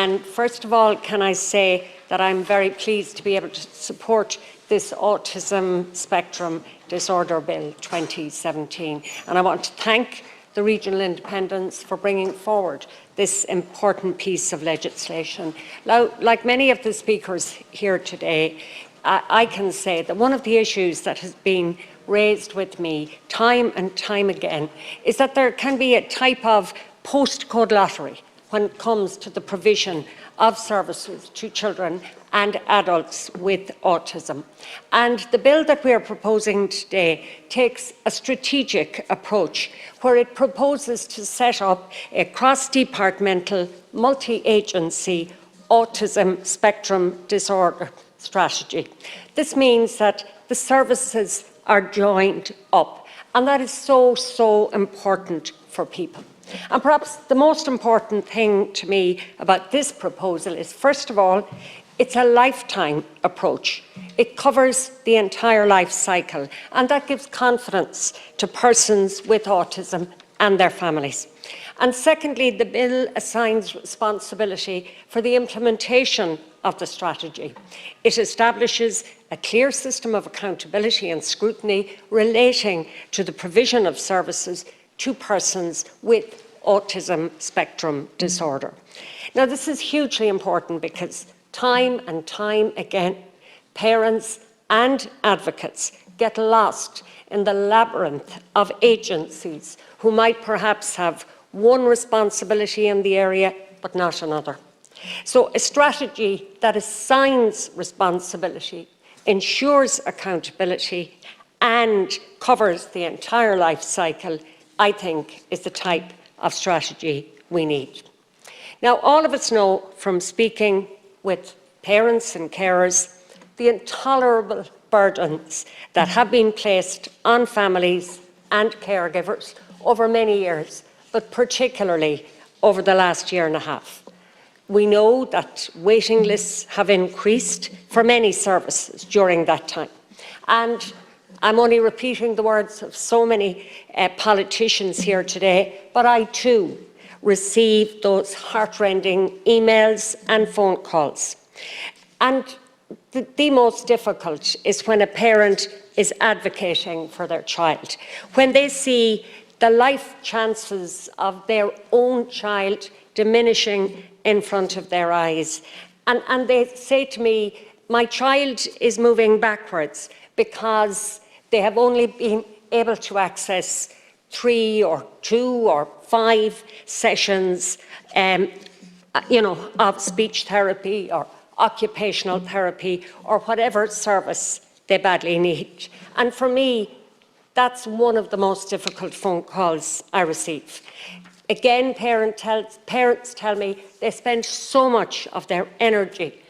And first of all, can I say that I'm very pleased to be able to support this Autism Spectrum Disorder Bill 2017. And I want to thank the Regional Independents for bringing forward this important piece of legislation. Now, like many of the speakers here today, I can say that one of the issues that has been raised with me time and time again is that there can be a type of postcode lottery when it comes to the provision of services to children and adults with autism. And the bill that we are proposing today takes a strategic approach where it proposes to set up a cross-departmental, multi-agency autism spectrum disorder strategy. This means that the services are joined up, and that is so important for people. And perhaps the most important thing to me about this proposal is, first of all, it's a lifetime approach. It covers the entire life cycle, and that gives confidence to persons with autism and their families. And secondly, the bill assigns responsibility for the implementation of the strategy. It establishes a clear system of accountability and scrutiny relating to the provision of services to persons with autism spectrum disorder. Now, this is hugely important because time and time again, parents and advocates get lost in the labyrinth of agencies who might perhaps have one responsibility in the area but not another. So a strategy that assigns responsibility, ensures accountability and covers the entire life cycle, I think, is the type of strategy we need. Now, all of us know from speaking with parents and carers the intolerable burdens that have been placed on families and caregivers over many years, but particularly over the last year and a half. We know that waiting lists have increased for many services during that time. And I'm only repeating the words of so many politicians here today, but I too received those heartrending emails and phone calls. And the most difficult is when a parent is advocating for their child, when they see the life chances of their own child diminishing in front of their eyes. And they say to me, my child is moving backwards because they have only been able to access 3 or 2 or 5 sessions of speech therapy or occupational therapy or whatever service they badly need. And for me, that's one of the most difficult phone calls I receive. Again, parents tell me they spend so much of their energy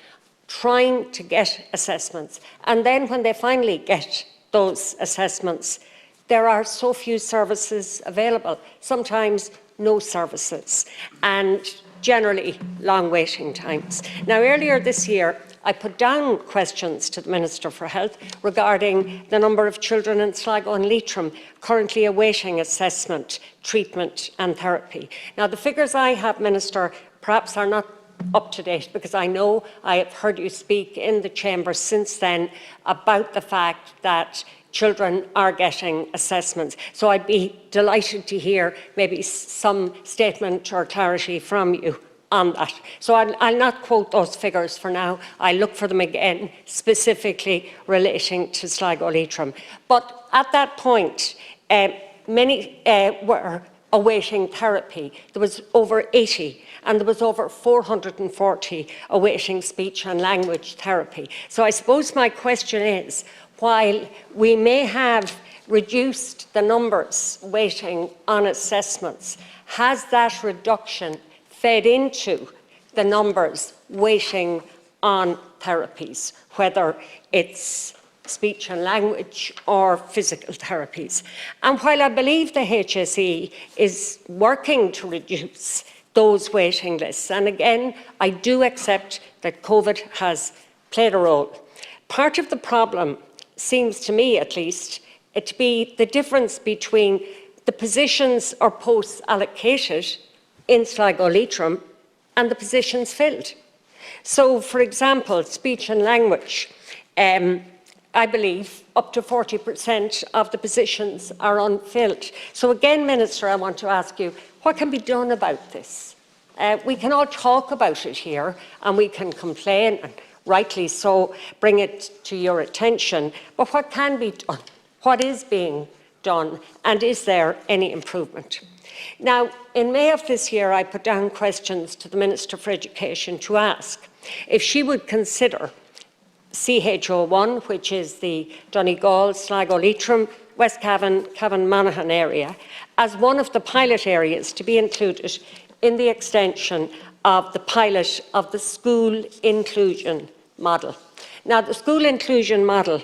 trying to get assessments. And then when they finally get those assessments, there are so few services available, sometimes no services, and generally long waiting times. Now, earlier this year, I put down questions to the Minister for Health regarding the number of children in Sligo and Leitrim currently awaiting assessment, treatment and therapy. Now, the figures I have, Minister, perhaps are not up to date, because I know I have heard you speak in the Chamber since then about the fact that children are getting assessments. So I'd be delighted to hear maybe some statement or clarity from you on that. So I'll not quote those figures for now. I'll look for them again, specifically relating to Sligo Leitrim. But at that point, many were awaiting therapy. There was over 80, and there was over 440 awaiting speech and language therapy. So I suppose my question is, while we may have reduced the numbers waiting on assessments, has that reduction fed into the numbers waiting on therapies, whether it's speech and language or physical therapies? And while I believe the HSE is working to reduce those waiting lists, and again, I do accept that COVID has played a role, part of the problem seems to me, at least, to be the difference between the positions or posts allocated in Sligo Leitrim and the positions filled. So, for example, speech and language, I believe up to 40% of the positions are unfilled. So again, Minister, I want to ask you, what can be done about this? We can all talk about it here and we can complain, and rightly so, bring it to your attention, but what can be done? What is being done, and is there any improvement? Now, in May of this year, I put down questions to the Minister for Education to ask if she would consider CHO1, which is the Donegal, Sligo, Leitrim, West Cavan, Cavan Monaghan area, as one of the pilot areas to be included in the extension of the pilot of the school inclusion model. Now, the school inclusion model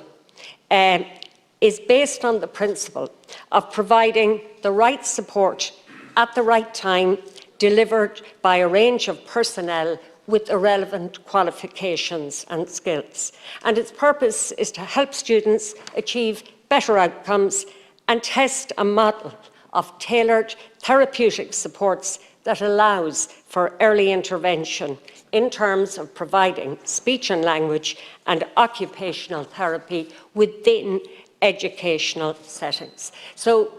is based on the principle of providing the right support at the right time, delivered by a range of personnel with the relevant qualifications and skills. And its purpose is to help students achieve better outcomes and test a model of tailored therapeutic supports that allows for early intervention in terms of providing speech and language and occupational therapy within educational settings. So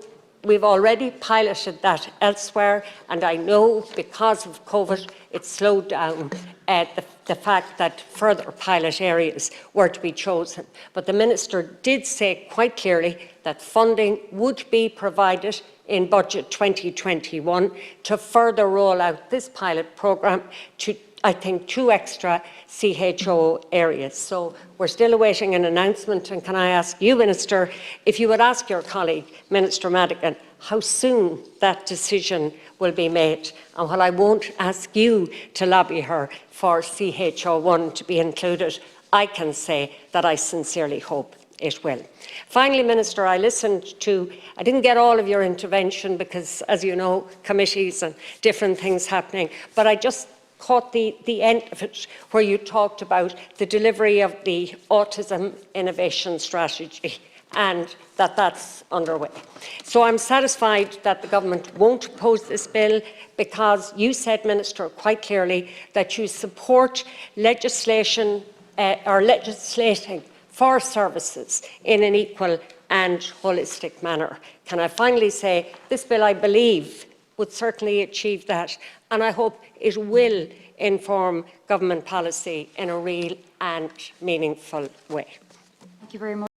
we've already piloted that elsewhere, and I know because of COVID it slowed down the fact that further pilot areas were to be chosen. But the Minister did say quite clearly that funding would be provided in Budget 2021 to further roll out this pilot programme to, I think, 2 extra CHO areas. So we're still awaiting an announcement, and can I ask you, Minister, if you would ask your colleague, Minister Madigan, how soon that decision will be made. And while I won't ask you to lobby her for CHO1 to be included, I can say that I sincerely hope it will. Finally, Minister, I didn't get all of your intervention because, as you know, committees and different things happening, but I just caught the end of it where you talked about the delivery of the Autism Innovation Strategy and that that's underway. So I'm satisfied that the Government won't oppose this bill because you said, Minister, quite clearly that you support legislation or legislating for services in an equal and holistic manner. Can I finally say this bill, I believe, would certainly achieve that, and I hope it will inform government policy in a real and meaningful way. Thank you very much.